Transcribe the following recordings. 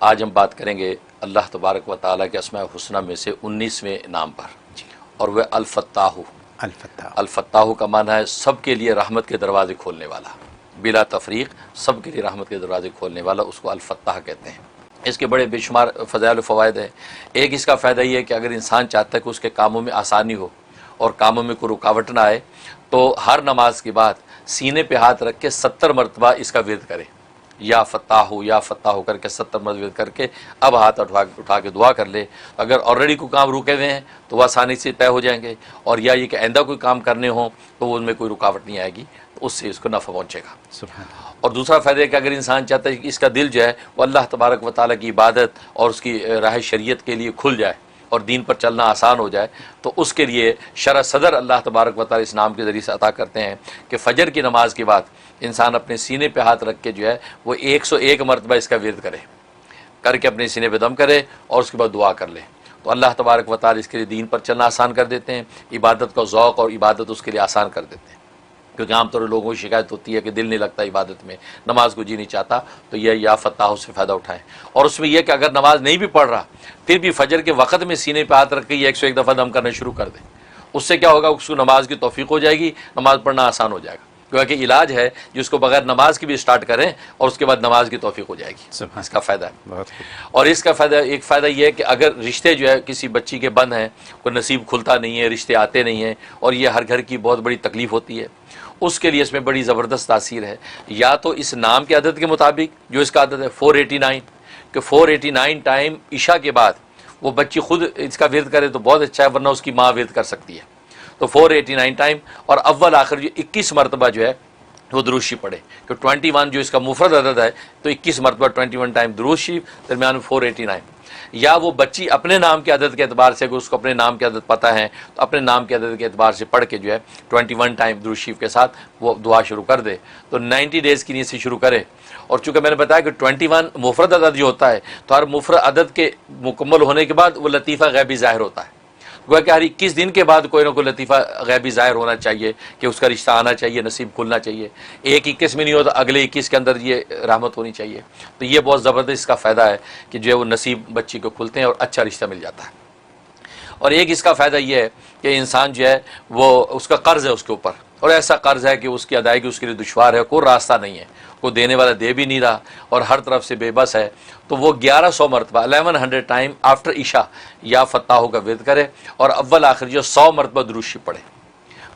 آج ہم بات کریں گے اللہ تبارک و تعالیٰ کے اسماء الحسنی میں سے 19ویں نام پر، اور وہ الفتاح۔ الفتاح کا معنی ہے سب کے لیے رحمت کے دروازے کھولنے والا، بلا تفریق سب کے لیے رحمت کے دروازے کھولنے والا، اس کو الفتاح کہتے ہیں۔ اس کے بڑے بے شمار فضائل و فوائد ہیں۔ ایک اس کا فائدہ یہ ہے کہ اگر انسان چاہتا ہے کہ اس کے کاموں میں آسانی ہو اور کاموں میں کوئی رکاوٹ نہ آئے، تو ہر نماز کے بعد سینے پہ ہاتھ رکھ کے 70 مرتبہ اس کا ورد کرے، یا فتاح کر کے 70 مرتبہ ورد کر کے اب ہاتھ اٹھا کے دعا کر لے۔ اگر آلریڈی کوئی کام رکے ہوئے ہیں تو وہ آسانی سے طے ہو جائیں گے، اور یا یہ کہ آئندہ کوئی کام کرنے ہوں تو ان میں کوئی رکاوٹ نہیں آئے گی، تو اس سے اس کو نفع پہنچے گا۔ سبحان اور دوسرا فائدہ ہے کہ اگر انسان چاہتا ہے کہ اس کا دل جو ہے وہ اللہ تبارک و تعالیٰ کی عبادت اور اس کی راہ شریعت کے لیے کھل جائے اور دین پر چلنا آسان ہو جائے، تو اس کے لیے شرح صدر اللہ تبارک و تعالیٰ اس نام کے ذریعے سے عطا کرتے ہیں کہ فجر کی نماز کے بعد انسان اپنے سینے پہ ہاتھ رکھ کے جو ہے وہ 101 مرتبہ اس کا ورد کر کے اپنے سینے پہ دم کرے اور اس کے بعد دعا کر لے، تو اللہ تبارک و تعالیٰ اس کے لیے دین پر چلنا آسان کر دیتے ہیں، عبادت کا ذوق اور عبادت اس کے لیے آسان کر دیتے ہیں۔ کیونکہ عام طور پر لوگوں کی شکایت ہوتی ہے کہ دل نہیں لگتا عبادت میں، نماز کو جی نہیں چاہتا، تو یہ یا فتاح سے فائدہ اٹھائیں۔ اور اس میں یہ کہ اگر نماز نہیں بھی پڑھ رہا پھر بھی فجر کے وقت میں سینے پہ ہاتھ رکھ کے یہ 101 دفعہ دم کرنا شروع کر دیں، اس سے کیا ہوگا، اس کو نماز کی توفیق ہو جائے گی، نماز پڑھنا آسان ہو جائے گا۔ کیونکہ علاج ہے جس کو بغیر نماز کی بھی اسٹارٹ کریں اور اس کے بعد نماز کی توفیق ہو جائے گی، اس کا فائدہ ہے۔ اور اس کا فائدہ ایک فائدہ یہ ہے کہ اگر رشتے جو ہے کسی بچی کے بند ہیں، کوئی نصیب کھلتا نہیں ہے، رشتے آتے نہیں ہیں، اور یہ ہر گھر کی بہت بڑی تکلیف ہوتی ہے، اس کے لیے اس میں بڑی زبردست تاثیر ہے۔ یا تو اس نام کے عدد کے مطابق جو اس کا عدد ہے 489، کہ 489 ٹائم عشاء کے بعد وہ بچی خود اس کا ورد کرے تو بہت اچھا ہے، ورنہ اس کی ماں ورد کر سکتی ہے۔ تو 489 ٹائم، اور اول آخر جو 21 مرتبہ جو ہے وہ درود شریف پڑھے، کہ 21 جو اس کا مفرد عدد ہے تو 21 مرتبہ 21 ٹائم درود شریف، درمیان میں 489۔ یا وہ بچی اپنے نام کے عدد کے اعتبار سے، اگر اس کو اپنے نام کے عدد پتہ ہے تو اپنے نام کے عدد کے اعتبار سے پڑھ کے جو ہے 21 ٹائم درود شریف کے ساتھ وہ دعا شروع کر دے، تو 90 ڈیز کی نیت سے شروع کرے۔ اور چونکہ میں نے بتایا کہ 21 مفرد عدد جو ہوتا ہے، تو ہر مفرد عدد کے مکمل ہونے کے بعد وہ لطیفہ غیبی ظاہر ہوتا ہے، گویا کہ ہر 21 دن کے بعد کوئی نہ کوئی لطیفہ غیبی ظاہر ہونا چاہیے کہ اس کا رشتہ آنا چاہیے، نصیب کھلنا چاہیے۔ ایک 21 میں نہیں ہوتا، اگلے 21 کے اندر یہ رحمت ہونی چاہیے۔ تو یہ بہت زبردست اس کا فائدہ ہے کہ جو ہے وہ نصیب بچی کو کھلتے ہیں اور اچھا رشتہ مل جاتا ہے۔ اور ایک اس کا فائدہ یہ ہے کہ انسان جو ہے وہ اس کا قرض ہے اس کے اوپر، اور ایسا قرض ہے کہ اس کی ادائیگی اس کے لیے دشوار ہے، کوئی راستہ نہیں ہے، کوئی دینے والا دے بھی نہیں رہا اور ہر طرف سے بے بس ہے، تو وہ 1100 مرتبہ 1100 ٹائم آفٹر عشاء یا فتاح کا ورد کرے، اور اول آخر جو 100 مرتبہ درود شریف پڑھے۔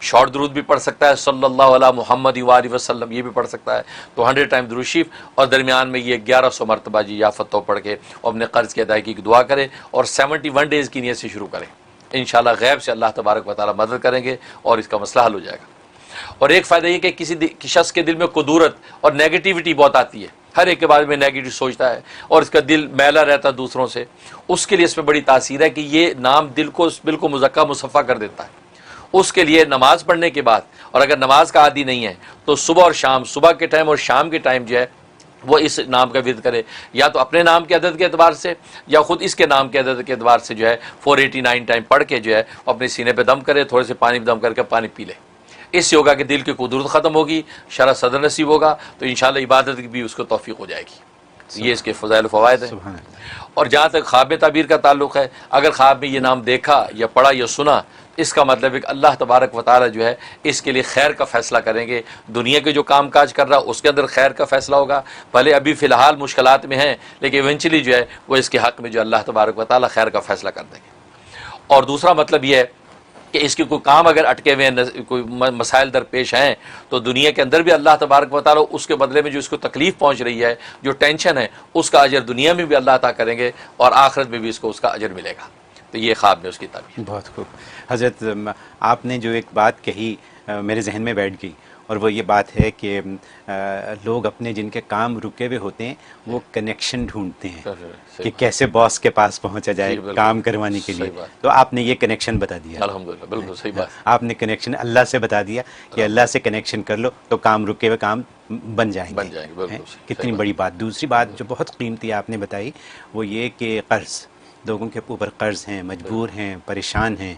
شارٹ درود بھی پڑھ سکتا ہے، صلی اللہ علیہ محمد وآلہ وسلم، یہ بھی پڑھ سکتا ہے، تو 100 ٹائم درود شریف، اور درمیان میں یہ 1100 مرتبہ جی یا فتح پڑھ کے اور اپنے قرض کی ادائیگی کی دعا کرے، اور 71 ڈیز کی نیت سے شروع کرے۔ انشاءاللہ غیب سے اللہ تبارک و تعالیٰ مدد کریں گے اور اس کا مسئلہ حل ہو جائے گا۔ اور ایک فائدہ یہ کہ کسی شخص کے دل میں کدورت اور نیگیٹیوٹی بہت آتی ہے، ہر ایک کے بارے میں نیگیٹو سوچتا ہے اور اس کا دل میلا رہتا ہے دوسروں سے، اس کے لیے اس میں بڑی تاثیر ہے کہ یہ نام دل کو بالکل مزکہ مصفہ کر دیتا ہے۔ اس کے لیے نماز پڑھنے کے بعد، اور اگر نماز کا عادی نہیں ہے تو صبح اور شام، صبح کے ٹائم اور شام کے ٹائم جو ہے وہ اس نام کا ورد کرے، یا تو اپنے نام کے عدد کے اعتبار سے یا خود اس کے نام کے عدد کے اعتبار سے جو ہے 489 ٹائم پڑھ کے جو ہے اپنے سینے پہ دم کرے، تھوڑے سے پانی پہ دم کر کے پانی پی لے۔ اس سے ہوگا کہ دل کی قدرت ختم ہوگی، شرح صدر نصیب ہوگا، تو انشاءاللہ عبادت کی بھی اس کو توفیق ہو جائے گی۔ یہ اس کے فضائل و فوائد ہیں۔ اور جہاں تک خواب تعبیر کا تعلق ہے، اگر خواب میں یہ نام دیکھا یا پڑھا یا سنا، اس کا مطلب ہے کہ اللہ تبارک و تعالیٰ جو ہے اس کے لیے خیر کا فیصلہ کریں گے، دنیا کے جو کام کاج کر رہا اس کے اندر خیر کا فیصلہ ہوگا، بھلے ابھی فی الحال مشکلات میں ہیں لیکن ایونچولی جو ہے وہ اس کے حق میں جو اللہ تبارک و تعالیٰ خیر کا فیصلہ کر دیں گے۔ اور دوسرا مطلب یہ ہے کہ اس کے کوئی کام اگر اٹکے ہوئے ہیں، کوئی مسائل درپیش ہیں، تو دنیا کے اندر بھی اللہ تبارک و تعالیٰ اس کے بدلے میں جو اس کو تکلیف پہنچ رہی ہے، جو ٹینشن ہے، اس کا اجر دنیا میں بھی اللہ عطا کریں گے اور آخرت میں بھی اس کو اس کا اجر ملے گا۔ تو یہ خواب میں اس کی تعبیر۔ بہت خوب حضرت، آپ نے جو ایک بات کہی میرے ذہن میں بیٹھ گئی، اور وہ یہ بات ہے کہ لوگ اپنے جن کے کام رکے ہوئے ہوتے ہیں وہ کنیکشن ڈھونڈتے ہیں کہ کیسے باس کے پاس پہنچا جائے کام کروانے کے لیے، تو آپ نے یہ کنیکشن بتا دیا۔ الحمدللہ، بالکل صحیح بات۔ آپ نے کنیکشن اللہ سے بتا دیا کہ اللہ سے کنیکشن کر لو تو کام رکے ہوئے کام بن جائیں گے۔ کتنی بڑی بات۔ دوسری بات جو بہت قیمتی آپ نے بتائی وہ یہ کہ قرض، لوگوں کے اوپر قرض ہیں، مجبور ہیں، پریشان ہیں،